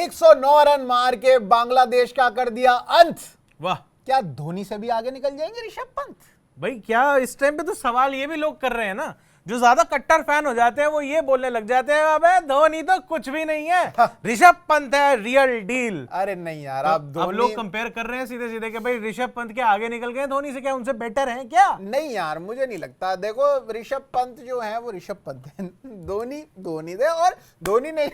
109 run मार के बांग्लादेश का कर दिया अंत। वाह, क्या धोनी से भी आगे निकल जाएंगे ऋषभ पंत? भाई क्या इस टाइम पे तो सवाल ये भी लोग कर रहे हैं ना, जो ज्यादा कट्टर फैन हो जाते हैं वो ये बोलने लग जाते हैं अबे धोनी तो कुछ भी नहीं है, ऋषभ पंत है रियल डील। अरे नहीं यार, तो आप अब लोग कंपेयर कर रहे हैं सीधे सीधे कि भाई ऋषभ पंत के आगे निकल गए धोनी से, क्या उनसे बेटर हैं क्या? नहीं यार, मुझे नहीं लगता। देखो ऋषभ पंत जो है वो ऋषभ पंत है, धोनी दे, और धोनी नहीं।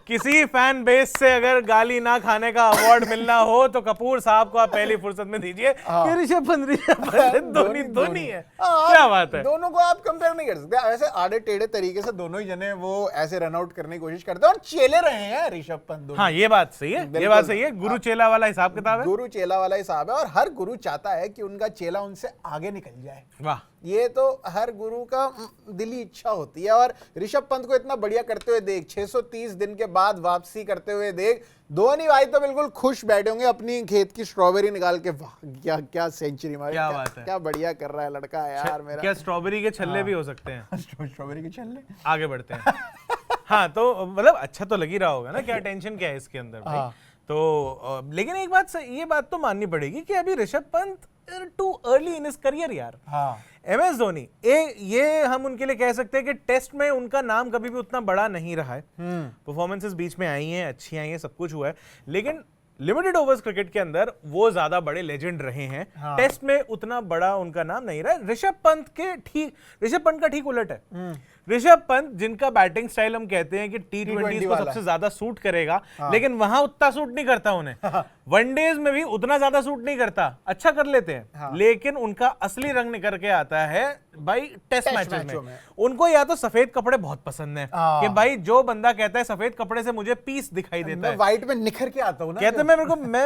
किसी फैन बेस से अगर गाली ना खाने का अवार्ड मिलना हो तो कपूर साहब को आप पहली फुर्सत में दीजिए कि ऋषभ पंत धोनी है। क्या बात है, दोनों को आप कंपेयर नहीं कर सकते। ऐसे आड़े टेढ़े तरीके से दोनों ही जने वो ऐसे रन आउट करने की कोशिश करते हैं और चेले रहे हैं ऋषभ पंत। हाँ ये बात सही है, ये बात सही है। गुरु चेला वाला हिसाब किताब है, गुरु चेला वाला हिसाब है, और हर गुरु चाहता है कि उनका चेला उनसे आगे निकल जाए। वाह, ये तो हर गुरु का दिली इच्छा होती है। और ऋषभ पंत को इतना बढ़िया करते हुए देख, 630 दिन के बाद वापसी करते हुए देख, धोनी भाई तो बिल्कुल खुश बैठे होंगे अपनी खेत की स्ट्रॉबेरी निकाल के। वाह क्या क्या सेंचुरी मारी, क्या बात है, क्या बढ़िया कर रहा है लड़का यार मेरा। क्या स्ट्रॉबेरी के छल्ले भी हो सकते हैं? स्ट्रॉबेरी के छल्ले, आगे बढ़ते हैं। हाँ तो मतलब अच्छा तो लग ही रहा होगा ना, क्या टेंशन क्या है इसके अंदर भाई। तो लेकिन एक बात ये बात तो माननी पड़ेगी कि अभी Rishabh Pant too early in his career यार। हाँ, एमएस धोनी ये हम उनके लिए कह सकते हैं कि टेस्ट में उनका नाम कभी भी उतना बड़ा नहीं रहा है। परफॉर्मेंसेस बीच में आई हैं, अच्छी आई हैं, सब कुछ हुआ है, लेकिन लिमिटेड ओवर्स क्रिकेट के अंदर वो ज्यादा बड़े लेजेंड रहे हैं। टेस्ट में उतना बड़ा उनका नाम नहीं रहा। ऋषभ पंत का ठीक उलट है। ऋषभ पंत जिनका बैटिंग स्टाइल हम कहते हैं कि T20 को सबसे ज्यादा सूट करेगा, लेकिन वहां उतना सूट नहीं करता उन्हें। वनडेज में भी उतना ज्यादा सूट नहीं करता, अच्छा कर लेते हैं, लेकिन उनका असली रंग निकल के आता है भाई टेस्ट मैचेस में। उनको या तो सफेद कपड़े बहुत पसंद है कि भाई जो बंदा कहता है सफेद कपड़े से मुझे पीस दिखाई देता है, व्हाइट में निखर के आता हूं ना, कहते हैं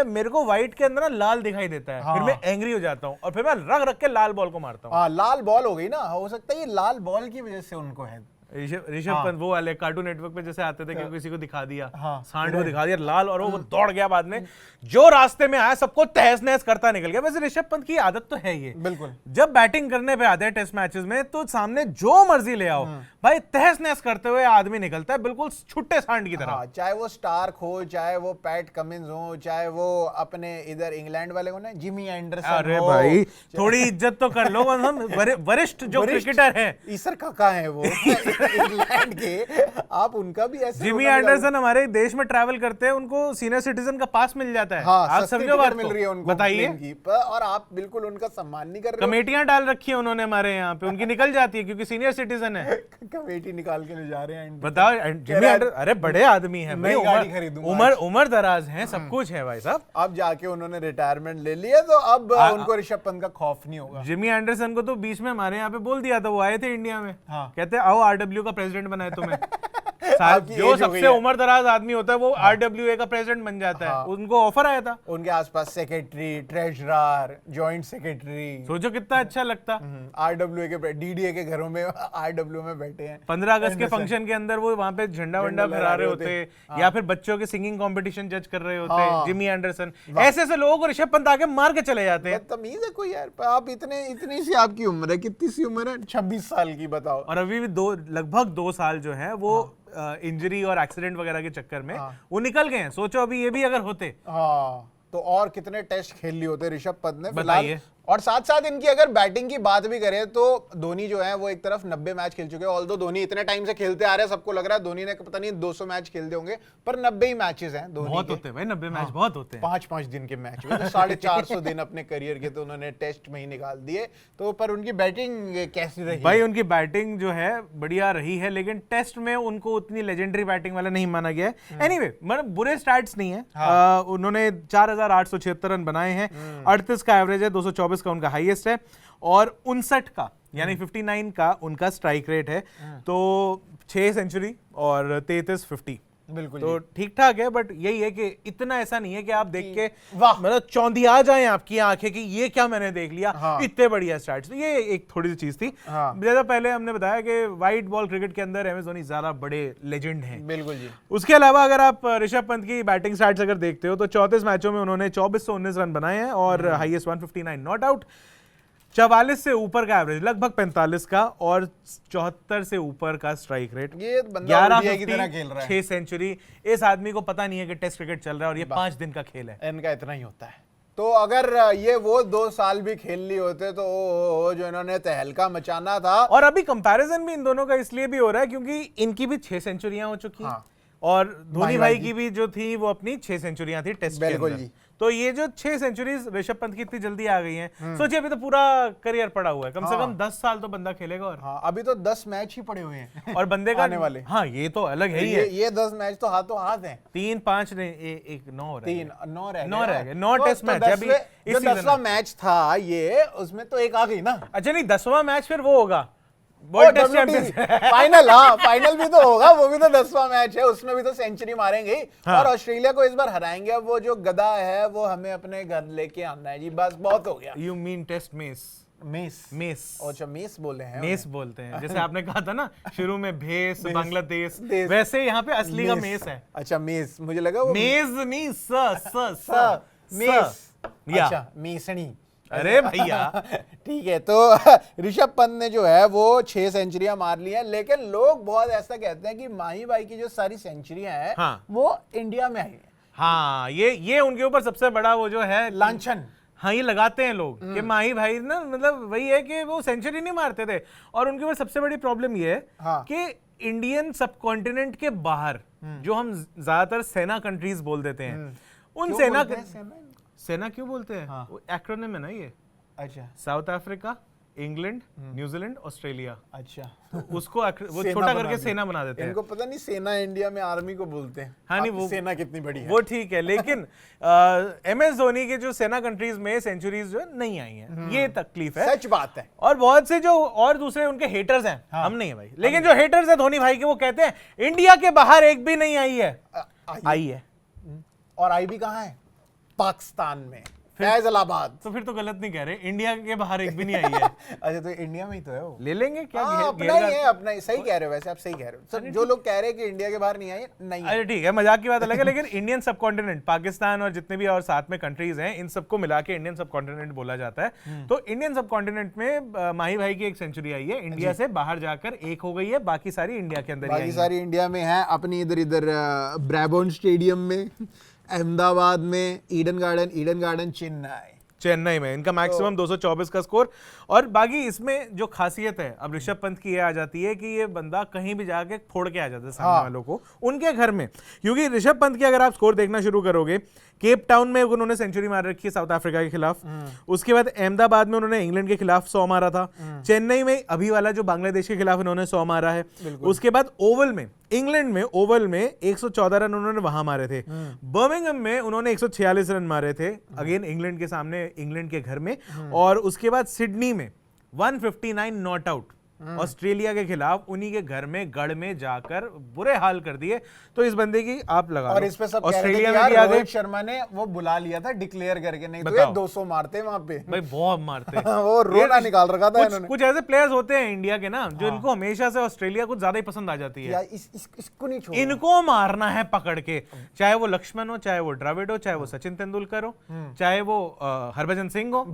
मेरे को व्हाइट के अंदर ना लाल दिखाई देता है, फिर मैं एंग्री हो जाता हूं और फिर मैं रख के लाल बॉल को मारता हूं। लाल बॉल हो गई ना, हो सकता है ये लाल बॉल की वजह से उनको है। ऋषभ पंत वो वाले कार्टून नेटवर्क पे जैसे आते थे कि किसी को दिखा दिया, सांड को दिखा दिया लाल, और वो दौड़ गया, बाद में जो रास्ते में आया सबको तहस नहस करता निकल गया। वैसे ऋषभ पंत की आदत तो है ये, बिल्कुल, जब बैटिंग करने पे आते हैं टेस्ट मैचेस में तो सामने जो मर्जी ले आओ भाई तहस नहस करते हुए आदमी निकलता है, बिल्कुल छुट्टे सांड की तरह। चाहे वो स्टार्क हो, चाहे वो पैट कमिंस हो, चाहे वो अपने इधर इंग्लैंड वाले हो ना जिमी एंडरसन। अरे भाई थोड़ी इज्जत तो कर लो, वरिष्ठ जो क्रिकेटर है, ईसर काका है वो इंग्लैंड के, आप उनका भी ऐसे। जिमी एंडरसन हमारे देश में ट्रैवल करते हैं, उनको सीनियर सिटीजन का पास मिल जाता है। आप समझो बात मिल रही है उनको, बताइए, और आप बिल्कुल उनका सम्मान नहीं कर रहे। कमेटियां डाल रखी है उन्होंने हमारे यहाँ पे, उनकी निकल जाती है क्योंकि सीनियर सिटीजन है। कमेटी निकाल के ले जा रहे हैं। बताओ जिमी एंडरसन, अरे बड़े आदमी है, उम्र दराज है, सब कुछ है भाई साहब। अब जाके उन्होंने रिटायरमेंट ले लिया तो अब उनको ऋषभ पंत का खौफ नहीं होगा। जिमी एंडरसन को तो बीच में हमारे यहाँ पे बोल दिया था, वो आए थे इंडिया में, कहते आओ आरडब्ल्यू का प्रेसिडेंट बनाए तुम्हें। जो सबसे उम्र दराज आदमी होता है वो आरडब्ल्यूए का प्रेसिडेंट बन जाता है। उनको ऑफर आया था, उनके आसपास सेक्रेटरी, ट्रेजरर, जॉइंट सेक्रेटरी, सोचो कितना अच्छा लगता। आरडब्ल्यूए के डीडीए के घरों में आरडब्ल्यू में बैठे हैं, 15 अगस्त के फंक्शन के अंदर वो वहां पे झंडा वंडा फहरा रहे होते, या फिर बच्चों के सिंगिंग कंपटीशन जज कर रहे होते जिमी एंडरसन। ऐसे ऐसे लोगों को ऋषभ पंत आके मार के चले जाते हैं। तमीज है कोई यार? आप इतनी सी आपकी उम्र है, कितनी सी उम्र है? 26 साल की, बताओ। और अभी भी लगभग 2 साल जो है वो इंजरी और एक्सीडेंट वगैरह के चक्कर में वो निकल गए हैं। सोचो अभी ये भी अगर होते तो और कितने टेस्ट खेल लिए होते ऋषभ पंत ने, बताइए। और साथ साथ इनकी अगर बैटिंग की बात भी करें तो धोनी जो है वो एक तरफ 90 मैच खेल चुके हैं। ऑल्दो धोनी इतने टाइम से खेलते आ रहे हैं, सबको लग रहा है धोनी ने पता नहीं 200 मैच खेल दिए होंगे, पर 90 ही मैचेस हैं धोनी बहुत होते हैं भाई, 90 मैच बहुत होते हैं। 5-5 दिन के मैच में तो 450 दिन अपने करियर के तो उन्होंने टेस्ट में ही निकाल दिए। तो पर उनकी बैटिंग कैसी रही? भाई उनकी बैटिंग जो है बढ़िया रही है, लेकिन टेस्ट में उनको उतनी लेजेंडरी बैटिंग वाला नहीं माना गया है। एनीवे मतलब बुरे स्टार्ट्स नहीं है। उन्होंने 4876 रन बनाए हैं, 38 का एवरेज है, 224 का उनका हाईएस्ट है, और 59 का यानी 59 का उनका स्ट्राइक रेट है। तो 6 सेंचुरी और 33 50, बिल्कुल तो ठीक ठाक है। बट यही है कि इतना ऐसा नहीं है कि आप देख के मतलब चौंधिया जाएं आपकी आंखें कि ये क्या मैंने देख लिया, इतने बढ़िया स्टार्ट्स। तो ये एक थोड़ी सी चीज थी। ज्यादा पहले हमने बताया कि व्हाइट बॉल क्रिकेट के अंदर एमएस धोनी ज्यादा बड़े लेजेंड हैं। बिल्कुल जी। उसके अलावा अगर आप ऋषभ पंत की बैटिंग स्टार्ट्स अगर देखते हो तो 34 मैचों में उन्होंने 2419 रन बनाए हैं और हाईएस्ट 159 नॉट आउट। 44 से ऊपर का एवरेज, लगभग 45 का, और 74 से ऊपर का स्ट्राइक रेट। ये बंदा ओडीआई की तरह खेल रहा है। 6 सेंचुरी। इस आदमी को पता नहीं है कि टेस्ट क्रिकेट चल रहा है और ये 5 दिन का खेल है। इनका इतना ही होता है। तो अगर ये वो 2 साल भी खेल ली होते तो जो इन्होंने तहलका मचाना था। और अभी कंपैरिजन भी इन दोनों का इसलिए भी हो रहा है क्योंकि इनकी भी 6 सेंचुरियां हो चुकी हैं, और धोनी भाई की भी जो थी वो अपनी 6 सेंचुरियां थी टेस्ट के अंदर। तो ये जो 6 सेंचुरीज ऋषभ पंत की इतनी जल्दी आ गई हैं, सोचिए अभी तो पूरा करियर पड़ा हुआ है, कम से कम 10 साल तो बंदा खेलेगा। और अभी तो 10 मैच ही पड़े हुए हैं और बंदे का आने वाले। हाँ, ये तो अलग है ही है। ये 10 मैच तो हाथों हाथ हैं। 3 5 ने एक 9 रह गए। 9 रह गए। 9 टेस्ट मैच अभी। जो 10वां मैच था ये, उसमें तो एक आ गई ना। अच्छा नहीं, 10वां मैच फिर वो होगा वर्ल्ड टेस्ट चैंपियनशिप फाइनल। हाँ, फाइनल भी तो होगा, वो भी तो 10वां मैच है, उसमें भी तो सेंचुरी मारेंगे ही। हाँ। और ऑस्ट्रेलिया को इस बार हराएंगे। अब वो जो गधा है वो हमें अपने घर लेके आना है जी, बस बहुत हो गया। You mean test mess? Mess. अच्छा, मेस बोले हैं। मेस बोलते हैं, जैसे आपने कहा था ना शुरू में भेस बांग्लादेश, वैसे यहाँ पे असली का मेस है। अच्छा, मेस, मुझे लगा वो मेज नहीं, मेस। अच्छा, मेसनी। अरे भैया ठीक है। तो ऋषभ पंत ने जो है वो 6 सेंचुरियां मार ली हैं, लेकिन लोग बहुत ऐसा कहते हैं कि माही भाई की जो सारी सेंचुरियां हैं, हाँ, वो इंडिया में आई हैं। हाँ, ये उनके ऊपर सबसे बड़ा वो जो है लांछन। हाँ, ये लगाते हैं लोग कि माही भाई ना, मतलब वही है कि वो सेंचुरी नहीं मारते थे। और उनके ऊपर सबसे बड़ी प्रॉब्लम ये है कि इंडियन सब कॉन्टिनेंट के बाहर जो हम ज्यादातर सेना कंट्रीज बोल देते हैं, उन सेना क्यों बोलते हैं? हाँ। वो एक्रोनिम है ना ये। अच्छा। South Africa, England, New Zealand, Australia. अच्छा। तो उसको वो छोटा करके सेना बना देते हैं। इनको पता नहीं सेना इंडिया में आर्मी को बोलते हैं। हाँ, नहीं वो सेना कितनी बड़ी है। वो ठीक है, लेकिन MS धोनी के जो सेना कंट्रीज में सेंचुरीज जो नहीं आई हैं, ये तकलीफ है। सच बात है। और बहुत से जो और दूसरे उनके हेटर्स हैं, हम नहीं है भाई, लेकिन जो हेटर्स है धोनी भाई के, वो कहते हैं इंडिया के बाहर एक भी नहीं आई है। आई है। और आई भी कहाँ है? पाकिस्तान में, फैजलाबाद। तो फिर तो गलत नहीं कह रहे, इंडिया के बाहर एक भी नहीं आई है। अच्छा, तो इंडिया में ही तो है वो। ले लेंगे क्या? अपना ही है, अपना ही। सही कह रहे हो, वैसे आप सही कह रहे हो। जो लोग कह रहे हैं कि इंडिया के बाहर नहीं आई, नहीं। अरे ठीक है, मजाक की बात अलग है, लेकिन इंडियन सब कॉन्टिनेंट, पाकिस्तान और जितने भी और साथ में कंट्रीज हैं, इन सबको मिला के इंडियन सब कॉन्टिनेंट बोला जाता है। तो इंडियन सब कॉन्टिनेंट में माही भाई की एक सेंचुरी आई है, इंडिया से बाहर जाकर एक हो गई है, बाकी सारी इंडिया के अंदर। बाकी सारी इंडिया में है, अपनी इधर ब्रैबॉर्न स्टेडियम में, अहमदाबाद में, ईडन गार्डन चेन्नई में इनका मैक्सिमम 224 का स्कोर। और बाकी इसमें जो खासियत है अब ऋषभ पंत की ये आ जाती है कि ये बंदा कहीं भी जाके फोड़ के आ जाता है सामने वालों को, उनके घर में। क्योंकि ऋषभ पंत की अगर आप स्कोर देखना शुरू करोगे, केप टाउन में उन्होंने सेंचुरी मार रखी है साउथ अफ्रीका के खिलाफ, उसके बाद अहमदाबाद में उन्होंने इंग्लैंड के खिलाफ 100 मारा था, चेन्नई में अभी वाला जो बांग्लादेश के खिलाफ उन्होंने 100 मारा है, उसके बाद ओवल में, इंग्लैंड में ओवल में 114 रन उन्होंने वहां मारे थे, बर्मिंघम में उन्होंने 146 रन मारे थे, अगेन इंग्लैंड के सामने, इंग्लैंड के घर में, और उसके बाद सिडनी में 159 नॉट आउट ऑस्ट्रेलिया के खिलाफ, उन्हीं के घर में गढ़ में जाकर बुरे हाल कर दिए। तो इस बंदे की आप लगा और इस पे सब ऑस्ट्रेलिया में भी आ गए। रोहित शर्मा ने वो बुला लिया था डिक्लेयर करके, नहीं तो ये 200 मारते वहां पे भाई, बहुत मारते। वो रोना निकाल रखा था इन्होंने। कुछ ऐसे प्लेयर्स होते हैं इंडिया के ना, जो इनको हमेशा से ऑस्ट्रेलिया कुछ ज्यादा ही पसंद आ जाती है। इसको नहीं छोड़ना, इनको मारना है पकड़ के, चाहे वो लक्ष्मण हो, चाहे वो द्रविड़ हो, चाहे वो सचिन तेंदुलकर हो, चाहे वो हरभजन सिंह हो।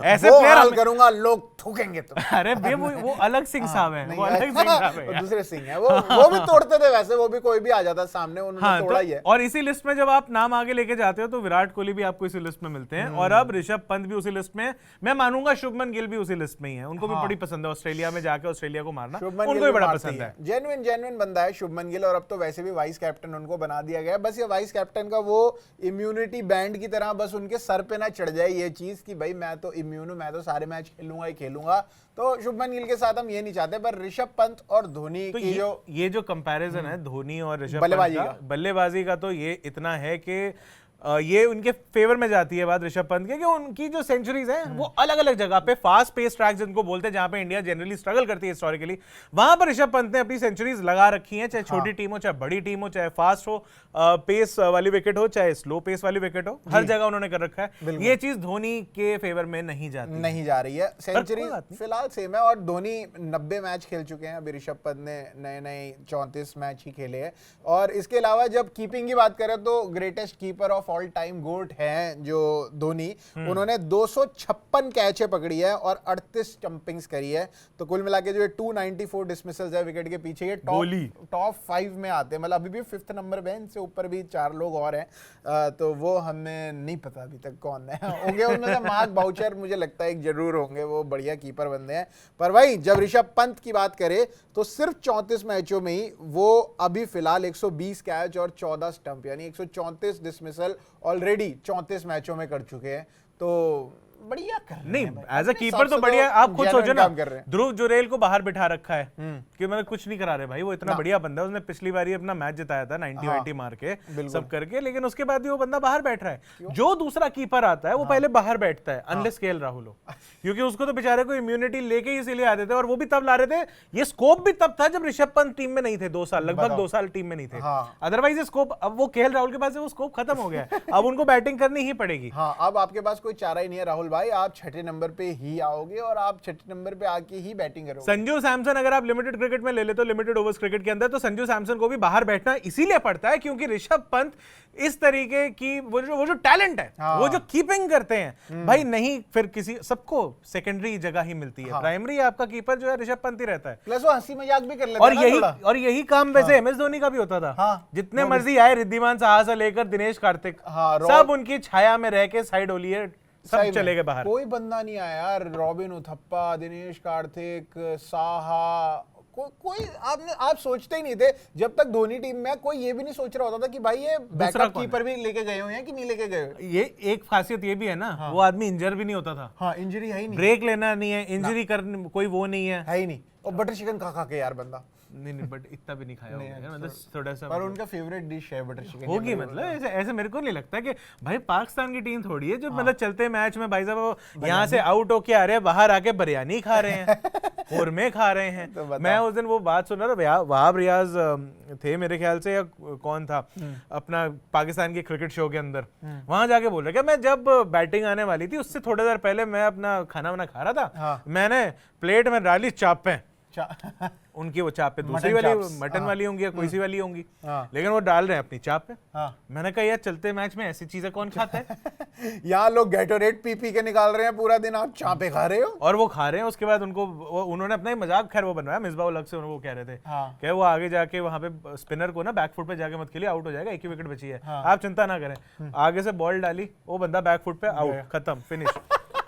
ऐसे प्लेयर करूंगा, लोग थूकेंगे तो। अरे वो अलग सिंह साहब है, वो अलग सिंह साहब है, दूसरे सिंह है वो भी तोड़ते थे वैसे, वो भी कोई भी आ जाता सामने, उन्होंने तोड़ा ही है। और इसी लिस्ट में जब आप नाम आगे लेके जाते हो तो विराट कोहली भी आपको इसी लिस्ट में मिलते हैं, और अब ऋषभ पंत भी उसी लिस्ट में, मैं मानूंगा शुभमन गिल भी उसी लिस्ट में ही है। उनको भी बड़ी पसंद है ऑस्ट्रेलिया में जाके ऑस्ट्रेलिया को मारना, उनको भी बड़ा पसंद है। जेन्युइन बंदा है शुभमन गिल, और अब तो वैसे भी वाइस कैप्टन उनको बना दिया गया। बस ये वाइस कैप्टन का वो इम्यूनिटी बैंड की तरह बस उनके सर पे ना चढ़ जाए ये चीज कि भाई मैं तो इम्यून हूं, मैं तो सारे मैच खेलूंगा ही खेलूंगा। तो शुभमन गिल के साथ हम ये नहीं चाहते, पर ऋषभ पंत और धोनी तो की ये जो कंपैरिजन है धोनी और ऋषभ बल्लेबाजी का तो ये इतना है कि ये उनके फेवर में जाती है बात ऋषभ पंत के, कि उनकी जो सेंचुरीज हैं वो अलग अलग जगह पे, फास्ट पेस ट्रैक जिनको बोलते हैं, जहां पे इंडिया जनरली स्ट्रगल करती है हिस्टोरिकली, वहां पर ऋषभ पंत ने अपनी सेंचुरीज लगा रखी हैं, चाहे छोटी टीम हो, चाहे बड़ी टीम हो, चाहे फास्ट हो पेस वाली विकेट हो, चाहे स्लो पेस वाली विकेट हो, हर जगह उन्होंने कर रखा है। ये चीज धोनी के फेवर में नहीं जा रही है। सेंचुरी फिलहाल सेम है, और धोनी 90 मैच खेल चुके हैं, अभी ऋषभ पंत ने नए 34 मैच ही खेले हैं। और इसके अलावा जब कीपिंग की बात करें तो greatest keeper of all time goat हैं जो धोनी, उन्होंने 256 कैचे पकड़ी है और 38 स्टंपिंग्स करी है। तो कुल मिला के जो 294 डिसमिसल्स है विकेट के पीछे, ये टॉप 5 में आते हैं। मतलब अभी भी 5th नंबर पे, इनसे ऊपर भी 4 लोग और हैं, तो वो हमें नहीं पता अभी तक कौन है होंगे। उनमें से मार्क बाउचर मुझे लगता है एक जरूर होंगे, वो बढ़िया कीपर बंदे हैं। पर भाई जब ऋषभ पंत की बात करें तो सिर्फ 34 मैचों में ही वो अभी फिलहाल 120 कैच और 14 स्टंप, यानी 134 डिसमिसल ऑलरेडी 34 मैचों में कर चुके हैं। तो बढ़िया कर रहे नहीं, हैं एज अ कीपर तो बढ़िया। आप खुद सोचो ना, कर रहे हैं। ध्रुव जुरेल को बाहर बिठा रखा है कि मतलब कुछ नहीं करा रहे भाई, वो इतना बढ़िया बंदा है, उसने पिछली बार ही अपना मैच जिताया था 90 मार के सब करके, लेकिन उसके बाद भी वो बंदा बाहर बैठ रहा है। जो दूसरा कीपर आता है वो पहले बाहर बैठता है, अनलेस केएल राहुल हो, क्योंकि उसको तो बेचारे को इम्यूनिटी लेके ही इसीलिए आते थे, और वो भी तब ला रहे थे। ये स्कोप भी तब था जब ऋषभ पंत टीम में नहीं थे, 2 साल, लगभग 2 साल टीम में नहीं थे। अदरवाइज ये स्कोप, अब वो केएल राहुल के पास वो स्कोप खत्म हो गया है, अब उनको बैटिंग करनी ही पड़ेगी। हाँ, अब आपके पास कोई चारा ही नहीं है राहुल भाई, आप 6 नंबर पे ही आओगे और आप 6 नंबर पे आके ही बैटिंग करोगे। संजू सैमसन अगर आप लिमिटेड क्रिकेट में ले लेते हो, लिमिटेड ओवर्स क्रिकेट के अंदर, तो संजू सैमसन को भी बाहर बैठना इसीलिए पड़ता है क्योंकि ऋषभ पंत इस तरीके की वो जो टैलेंट है, वो जो कीपिंग करते हैं भाई, नहीं फिर किसी, सबको सेकेंडरी जगह ही मिलती है, प्राइमरी आपका कीपर जो है ऋषभ पंत ही रहता है। प्लस वो हंसी मजाक भी कर लेता है और यही काम वैसे एमएस धोनी का भी होता था। जितने मर्जी आए, रिद्धिमान साहा से लेकर दिनेश कार्तिक, सब उनकी छाया में रह के साइड ओलिए, सब चले गए बाहर। कोई बंदा नहीं आया यार, रॉबिन उथप्पा, दिनेश कार्तिक, साहा, कोई आप सोचते ही नहीं थे जब तक धोनी टीम में, कोई ये भी नहीं सोच रहा होता था कि भाई ये बैकअप कीपर भी लेके गए हुए हैं कि नहीं लेके गए। ये एक खासियत ये भी है ना, वो आदमी इंजर भी नहीं होता था। हाँ, इंजरी है ही नहीं, ब्रेक लेना नहीं है, इंजरी करने कोई वो नहीं है ही नहीं। और बटर चिकन खा के यार बंदा, नहीं बट इतना भी नहीं खाया होगा, मतलब थोड़ा सा, पर उनका फेवरेट डिश है बटर चिकन होगी। मतलब ऐसे मेरे को नहीं लगता कि भाई पाकिस्तान की टीम थोड़ी है जो मतलब चलते मैच में भाई साहब यहाँ से आउट होके आ रहे हैं, बाहर आके बिरयानी खा रहे हैं, कौरमे खा रहे हैं। तो मैं उस दिन वो बात सुन रहा था, वहाब रियाज थे मेरे ख्याल से, या कौन था अपना पाकिस्तान के क्रिकेट शो के अंदर, वहां जाके बोल रहे कि मैं जब बैटिंग आने वाली थी उससे थोड़ी देर पहले मैं अपना खाना वाना खा रहा था, मैंने प्लेट में डाली चापें, उनकी वो चाप पे दूसरी वाली मटन वाली होंगी या कोई सी वाली होंगी, लेकिन वो डाल रहे हैं अपनी चाप पे। मैंने कहा यार चलते मैच में ऐसी चीजें कौन खाता है? यहाँ लोग गैटोरेड पी के निकाल रहे हैं पूरा दिन, आप चापे खा रहे हो। और वो खा रहे हैं, उसके बाद उन्होंने अपना ही मजाक खैर वो बनवाया, मिसबाह उल हक से वो कह रहे थे कि वो आगे जाके वहां पे स्पिनर को ना बैक फुट पे जाके मत खेलिए, आउट हो जाएगा, एक ही विकेट बची है, आप चिंता ना करें। आगे से बॉल डाली, वो बंदा बैक फुट पे आउट, खत्म, फिनिश।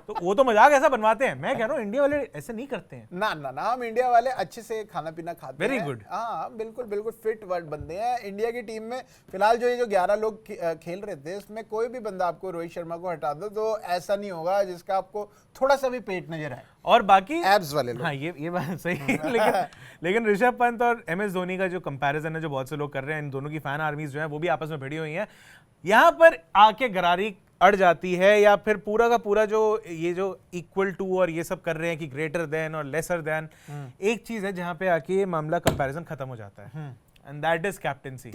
तो वो तो मजाक ऐसा बनवाते हैं, मैं कह रहा हूँ इंडिया वाले ऐसे नहीं करते हैं। ना हम इंडिया वाले अच्छे से खाना पीना खाते हैं। Very good. हाँ बिल्कुल फिट वर्ड बंदे हैं इंडिया की टीम में। फिलहाल जो 11 लोग खेल रहे थे, इसमें कोई भी बंदा आपको रोहित शर्मा को हटा दो तो ऐसा नहीं होगा जिसका आपको थोड़ा सा भी पेट नजर आए, और बाकी एब्स वाले लोग। हाँ, ये बात सही है। लेकिन ऋषभ पंत और एमएस धोनी का जो कंपैरिजन है, जो बहुत से लोग कर रहे हैं, इन दोनों की फैन आर्मीज जो है वो भी आपस में भिड़ी हुई हैं, यहाँ पर आके गरारी अड़ जाती है, या फिर पूरा का पूरा जो ये जो इक्वल टू और ये सब कर रहे हैं कि ग्रेटर देन और लेसर देन, एक चीज है जहां पे आके ये मामला कंपैरिजन खत्म हो जाता है, एंड दैट इज कैप्टेंसी।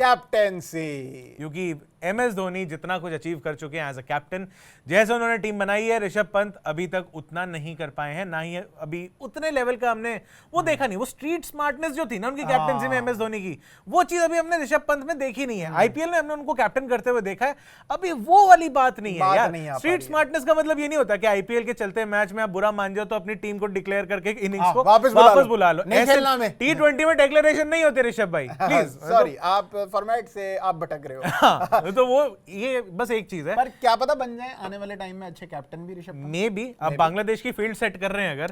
क्योंकि एमएस धोनी जितना कुछ अचीव कर चुके हैं एज अ कैप्टन, जैसे उन्होंने टीम बनाई है, ऋषभ पंत अभी तक उतना नहीं कर पाए हैं, ना ही अभी उतने लेवल का हमने वो देखा नहीं, वो स्ट्रीट स्मार्टनेस जो थी ना उनकी कैप्टनसी में एमएस धोनी की, वो चीज अभी हमने ऋषभ पंत में देखी नहीं है। आईपीएल में हमने उनको कैप्टन करते हुए देखा है, अभी वो वाली बात नहीं है यार। स्ट्रीट स्मार्टनेस का मतलब ये नहीं होता कि आईपीएल के चलते मैच में आप बुरा मान जाओ तो अपनी टीम को डिक्लेयर करके इनिंग्स को वापस बुला लो। T20 में डिक्लेरेशन नहीं होते ऋषभ भाई, प्लीज सॉरी, आप फॉर्मेट से आप भटक रहे हो। तो वो ये बस एक चीज है, पर क्या पता बन जाए आने वाले टाइम में अच्छे कैप्टन भी ऋषभ। मे बी आप बांग्लादेश की फील्ड सेट कर रहे हैं अगर,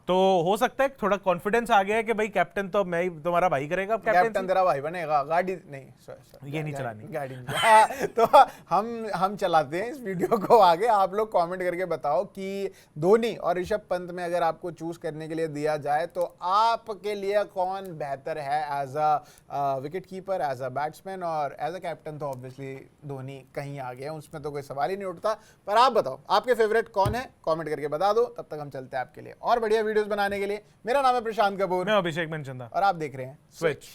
तो हो सकता है थोड़ा कॉन्फिडेंस आ गया है कि भाई कैप्टन तो मैं तुम्हारा भाई करेगा, कैप्टन तेरा भाई बनेगा, गाड़ी नहीं, ये नहीं चलानी गाड़ी नहीं। तो हम चलाते हैं इस वीडियो को आगे। आप लोग कमेंट करके बताओ कि धोनी और ऋषभ पंत में अगर आपको चूज करने के लिए दिया जाए तो आपके लिए कौन बेहतर है as a wicket keeper, as a batsman, और एज अ कैप्टन तो ऑब्वियसली धोनी कहीं आ गया, उसमें तो कोई सवाल ही नहीं उठता। पर आप बताओ आपके फेवरेट कौन है, कमेंट करके बता दो। तब तक हम चलते हैं आपके लिए और बढ़िया वीडियोस बनाने के लिए। मेरा नाम है प्रशांत कपूर, मैं अभिषेक मनचंदा, और आप देख रहे हैं स्विच।